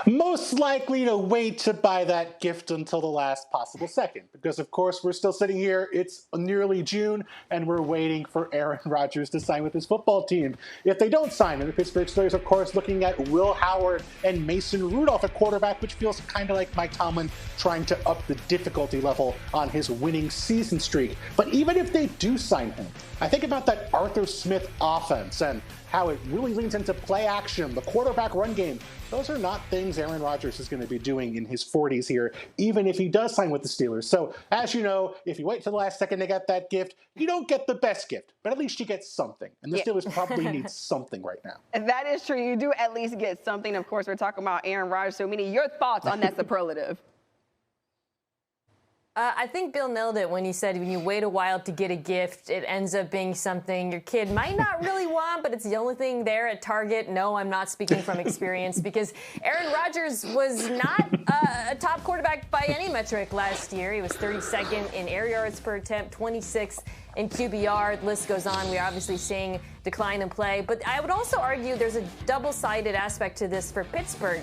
Most likely to wait to buy that gift until the last possible second. Because, of course, we're still sitting here. It's nearly June, and we're waiting for Aaron Rodgers to sign with his football team. If they don't sign, and the Pittsburgh Steelers, of course, looking at Will Howard and Mason Rudolph at quarterback, which feels kind of like Mike Tomlin trying to up the difficulty level on his winning season streak. But even if they do sign him, I think about that Arthur Smith offense and how it really leans into play action, the quarterback run game. Those are not things Aaron Rodgers is going to be doing in his 40s here, even if he does sign with the Steelers. So, as you know, if you wait till the last second to get that gift, you don't get the best gift, but at least you get something. And the Steelers probably need something right now. That is true. You do at least get something. Of course, we're talking about Aaron Rodgers. So, Mina, your thoughts on that superlative? I think Bill nailed it when he said when you wait a while to get a gift, it ends up being something your kid might not really want, but it's the only thing there at Target. No, I'm not speaking from experience because Aaron Rodgers was not a top quarterback by any metric last year. He was 32nd in air yards per attempt, 26th in QBR. The list goes on. We're obviously seeing decline in play. But I would also argue there's a double-sided aspect to this for Pittsburgh.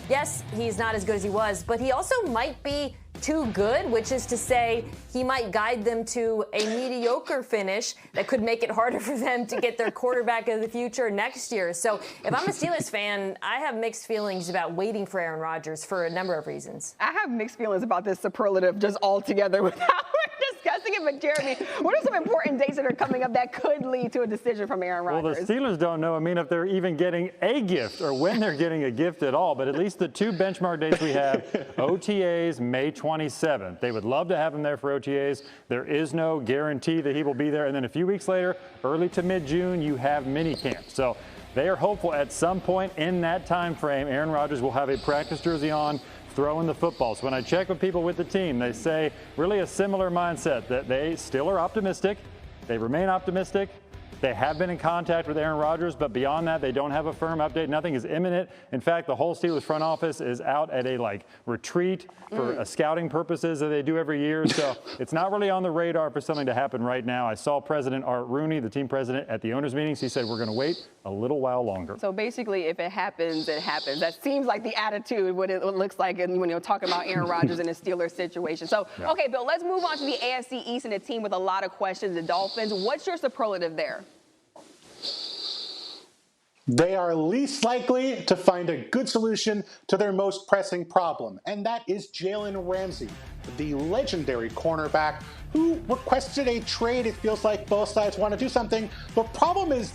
Yes, he's not as good as he was, but he also might be too good, which is to say he might guide them to a mediocre finish that could make it harder for them to get their quarterback of the future next year. So if I'm a Steelers fan, I have mixed feelings about waiting for Aaron Rodgers for a number of reasons. I have mixed feelings about this superlative just altogether without discussing it. But Jeremy, what are some important dates that are coming up that could lead to a decision from Aaron Rodgers? Well, the Steelers don't know, if they're even getting a gift or when they're getting a gift at all. But at least the two benchmark dates we have, OTAs, May 27th. They would love to have him there for OTAs. There is no guarantee that he will be there. And then a few weeks later, early to mid-June, you have minicamp. So they are hopeful at some point in that time frame, Aaron Rodgers will have a practice jersey on, throwing the football. So when I check with people with the team, they say really a similar mindset that they still are optimistic. They remain optimistic. They have been in contact with Aaron Rodgers, but beyond that, they don't have a firm update. Nothing is imminent. In fact, the whole Steelers front office is out at a retreat for scouting purposes that they do every year. So it's not really on the radar for something to happen right now. I saw President Art Rooney, the team president, at the owners' meetings. He said we're going to wait a little while longer. So basically, if it happens, it happens. That seems like the attitude, what it looks like when you're talking about Aaron Rodgers and the Steelers situation. So, okay, Bill, let's move on to the AFC East and a team with a lot of questions, the Dolphins. What's your superlative there? They are least likely to find a good solution to their most pressing problem, and that is Jalen Ramsey, the legendary cornerback who requested a trade. It feels like both sides want to do something. The problem is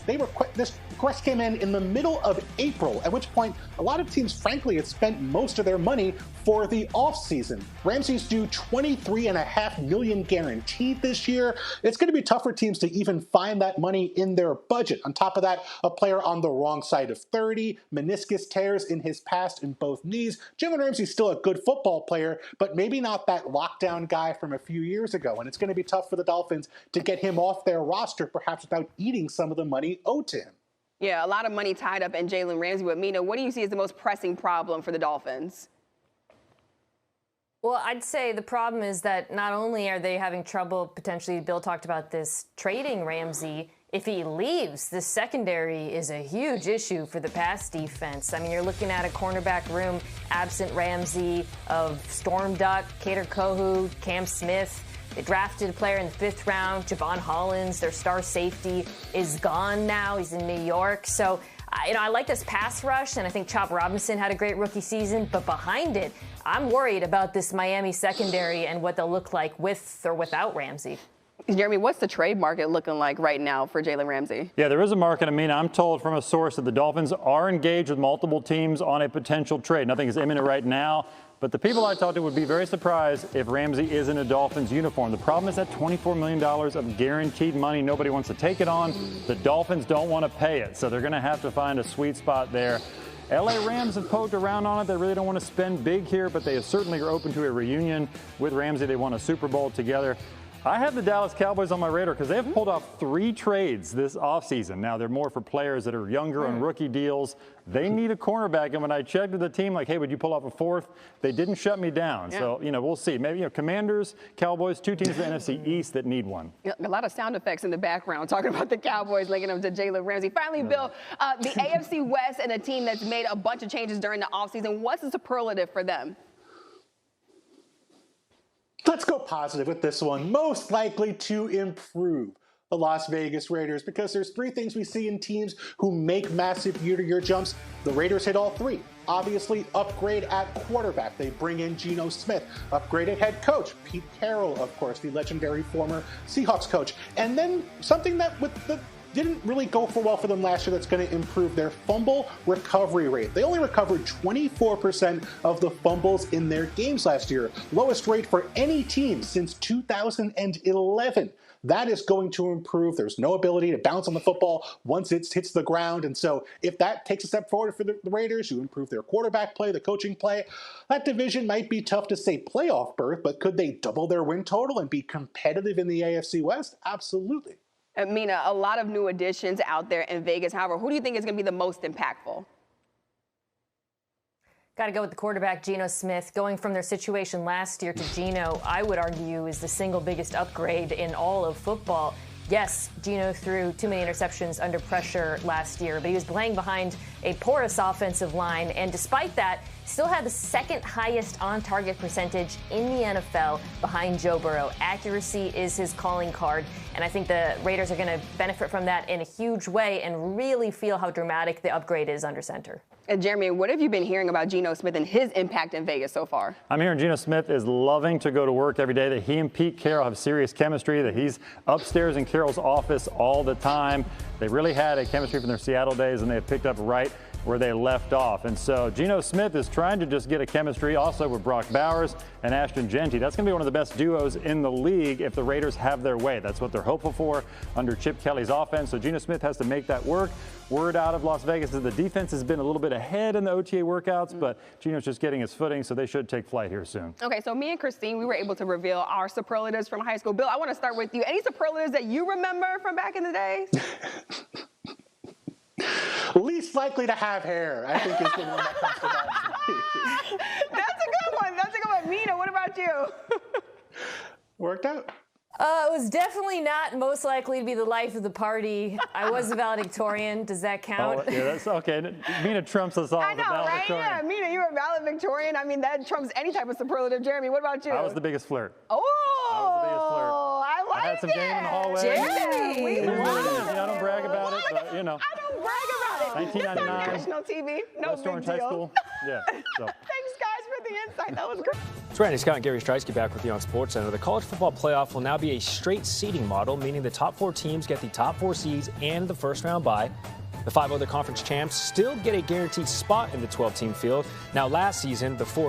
this request came in the middle of April, at which point a lot of teams, frankly, had spent most of their money for the offseason. Ramsey's due $23.5 million guaranteed this year. It's going to be tough for teams to even find that money in their budget. On top of that, a player on the wrong side of 30, meniscus tears in his past in both knees. Jalen Ramsey's still a good football player, but maybe not that lockdown guy from a few years ago. And it's going to be tough for the Dolphins to get him off their roster, perhaps without eating some of the money owed to him. Yeah, a lot of money tied up in Jalen Ramsey. But Mina, what do you see as the most pressing problem for the Dolphins? Well, I'd say the problem is that not only are they having trouble, potentially, Bill talked about this, trading Ramsey. If he leaves, the secondary is a huge issue for the pass defense. You're looking at a cornerback room absent Ramsey of Storm Duck, Kader Kohu, Cam Smith. They drafted a player in the 5th round, Javon Hollins, their star safety, is gone now. He's in New York. So, I like this pass rush, and I think Chop Robinson had a great rookie season. But behind it, I'm worried about this Miami secondary and what they'll look like with or without Ramsey. Jeremy, what's the trade market looking like right now for Jalen Ramsey? Yeah, there is a market. I'm told from a source that the Dolphins are engaged with multiple teams on a potential trade. Nothing is imminent right now, but the people I talked to would be very surprised if Ramsey is in a Dolphins uniform. The problem is that $24 million of guaranteed money. Nobody wants to take it on. The Dolphins don't want to pay it, so they're going to have to find a sweet spot there. LA Rams have poked around on it. They really don't want to spend big here, but they certainly are open to a reunion with Ramsey. They won a Super Bowl together. I have the Dallas Cowboys on my radar because they have pulled off 3 trades this offseason. Now, they're more for players that are younger on rookie deals. They need a cornerback, and when I checked with the team, like, hey, would you pull off a 4th? They didn't shut me down. Yeah. So, we'll see. Maybe, Commanders, Cowboys, 2 teams in the NFC East that need one. Yeah, a lot of sound effects in the background talking about the Cowboys linking them to Jalen Ramsey. Finally, Bill, the AFC West and a team that's made a bunch of changes during the offseason. What's the superlative for them? Let's go positive with this one. Most likely to improve the Las Vegas Raiders, because there's 3 things we see in teams who make massive year-to-year jumps. The Raiders hit all 3. Obviously, upgrade at quarterback. They bring in Geno Smith. Upgraded head coach, Pete Carroll, of course, the legendary former Seahawks coach. And then something that didn't really go for well for them last year that's going to improve their fumble recovery rate. They only recovered 24% of the fumbles in their games last year. Lowest rate for any team since 2011. That is going to improve. There's no ability to bounce on the football once it hits the ground. And so if that takes a step forward for the Raiders, you improve their quarterback play, the coaching play. That division might be tough to say playoff berth, but could they double their win total and be competitive in the AFC West? Absolutely. Mina, a lot of new additions out there in Vegas. However, who do you think is going to be the most impactful? Got to go with the quarterback, Geno Smith. Going from their situation last year to Geno, I would argue, is the single biggest upgrade in all of football. Yes, Geno threw too many interceptions under pressure last year, but he was playing behind a porous offensive line, and despite that, still had the 2nd highest on-target percentage in the NFL behind Joe Burrow. Accuracy is his calling card, and I think the Raiders are going to benefit from that in a huge way and really feel how dramatic the upgrade is under center. And Jeremy, what have you been hearing about Geno Smith and his impact in Vegas so far? I'm hearing Geno Smith is loving to go to work every day, that he and Pete Carroll have serious chemistry, that he's upstairs in Carroll's office all the time. They really had a chemistry from their Seattle days, and they have picked up right where they left off. And so Geno Smith is trying to just get a chemistry also with Brock Bowers and Ashton Genty. That's going to be one of the best duos in the league if the Raiders have their way. That's what they're hopeful for under Chip Kelly's offense. So Geno Smith has to make that work. Word out of Las Vegas is the defense has been a little bit ahead in the OTA workouts, but Geno's just getting his footing, so they should take flight here soon. Okay, so me and Christine, we were able to reveal our superlatives from high school. Bill, I want to start with you. Any superlatives that you remember from back in the days? Least likely to have hair, I think, is the one that comes to mind. That's a good one. That's a good one. Mina, what about you? Worked out. It was definitely not most likely to be the life of the party. I was a valedictorian. Does that count? Oh, yeah, that's okay. Mina trumps us all. I know, right? Yeah, Mina, you were a valedictorian. I mean, that trumps any type of superlative. Jeremy, what about you? I was the biggest flirt. Oh, I was the biggest flirt. I like it. I had some game in the hallway. Jeremy, I don't brag about it, but I don't brag about it. 1999. National TV. No West big Orange deal. High School. Yeah. So. Thanks, guys, for the insight. That was great. It's Randy Scott and Gary Streisky back with you on SportsCenter. The college football playoff will now be a straight seeding model, meaning the top 4 teams get the top 4 seeds and the first round bye. The 5 other conference champs still get a guaranteed spot in the 12-team field. Now, last season, the 4